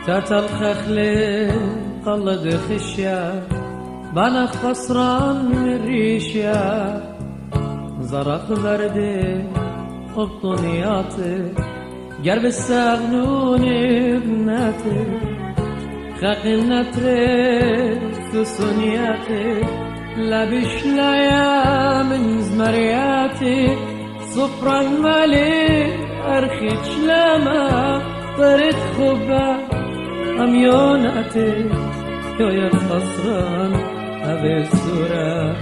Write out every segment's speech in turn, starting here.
تحت الخخلة قلد خشيا بنا خسران من ريشيا زرق بردي ابطنياتي قرب السغنون ابناتي خاق النتري سسونياتي لبش ليا من زمرياتي صفرا مالي أرخيش لما طريت خبا أميوناتي يا خسران أبي السورة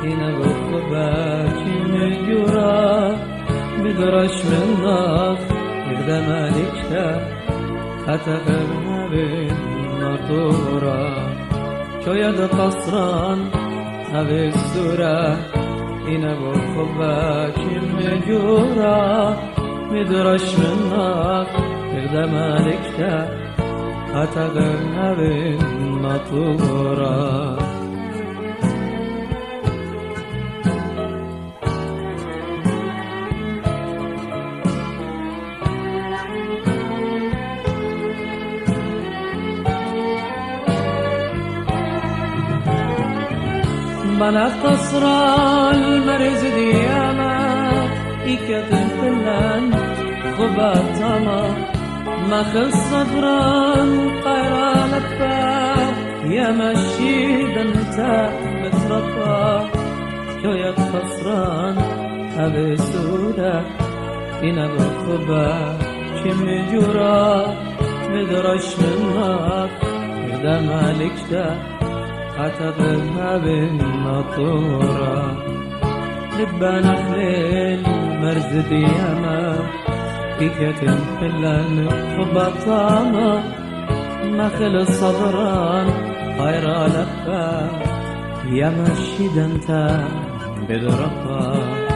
هنا بخبا كيم جورا بدرش من ناف إذا مالكشا أتغنى بالنطورة يا خسران أبي السورة هنا بخبا كيم جورا بدرش من ناف إذا مالكشا أتغنى بالنطورة بنا قصرى المرز دياما إكتن فلان خباتاما ما خل صبران قيرا لفا يا مشيد انت بترفا شوية خسران أبي سورة إنا بخبا شم جورا بدرش منك إذا مالكشا أتغنى بالنطورة لبنا خليل مرز دياما كيكة فلان خبطامة ما خل صبران خير لفا يا مشيد انت بدرفا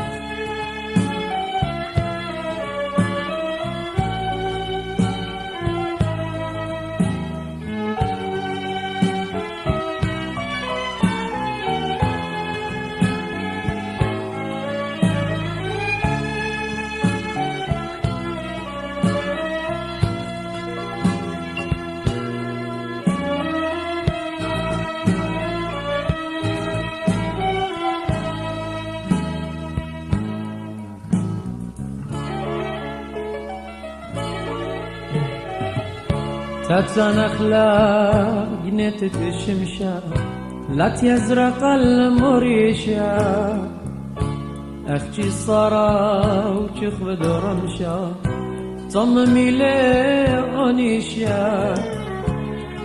تاتسان أخلاق جنيتت الشمشة لا تيزرق المريشة أختي صارا وشيخ بدرمشة صممي لي أنيشة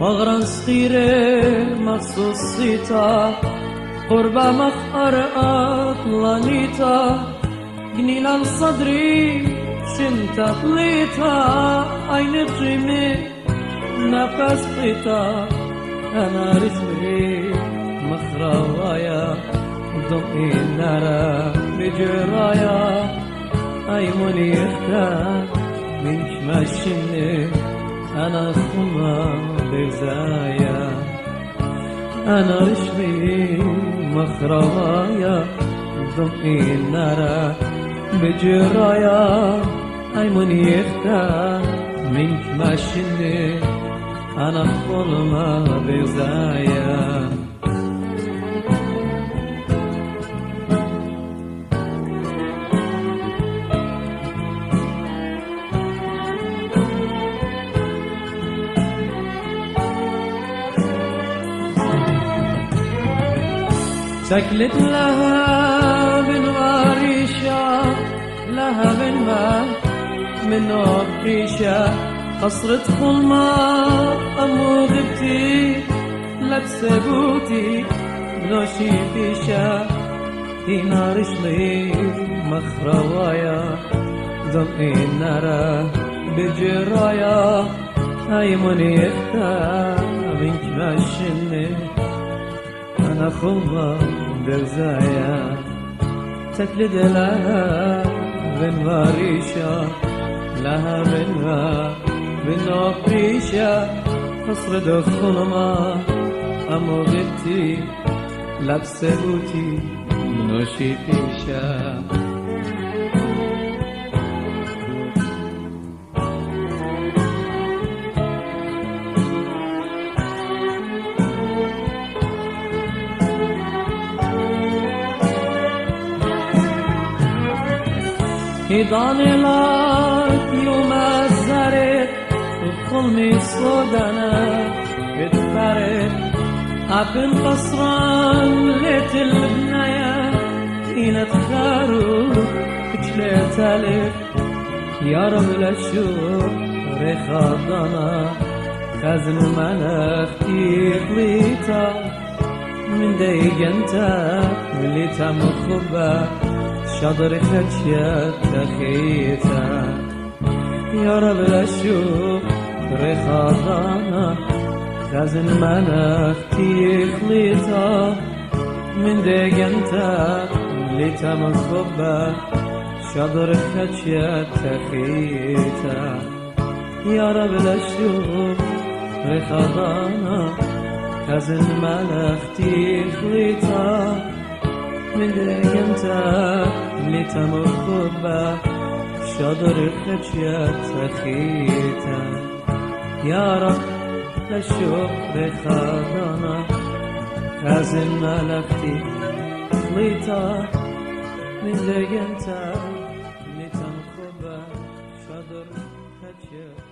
مغران صغيرة مخصوص صيتا قربة مخر أطلانيتا جنيلا صدري شنتا طليتا عين بجيمي نفس قطع أنا رسمي مخراوايا ضوئي النار بجرايا أيموني يختا منش ماشيني أنا خما بغزايا أنا رسمي مخراوايا ضوئي النار بجرايا أيموني يختا منش ماشيني أنا الظلمة بغزايا شكلت لها بالغريشة لها بالماء من عبريشة قصرة ظلمة أمو غبتي لبسبوتي بنوشي بيشا ينارش لي مخروايا ضمئي نرى بجرايا هايموني اختا بنك ماشني أنا خمة برزايا تكلد لها بن واريشا لها بن أبريشا تصرد الظلمة أمو غبتي لبسبوتي نوشي بيشا هيداني لك يوم الزرق وخلمي صودنا بتفرق أبن قصران ليت البنايا إنا تخارو كجلت ألف يا رب لشوف رخاضنا خزن ملختي خليتا من ديجنتا وليتا مخبا شادر خدشيات تخيتا يا رب لشوف رخاضنا خزن منختي خليتا من ديجنتا وليتا مخبا شادر خدشيات تخيتا يا رب لشوف رخاضنا خزن منختي خليتا من ديجنتا وليتا مخبا شادر خدشيات تخيتا يا رب للشوق خاضنا خازن ملختي خليتا من ديجنتا لتنخبا شادر خدشيات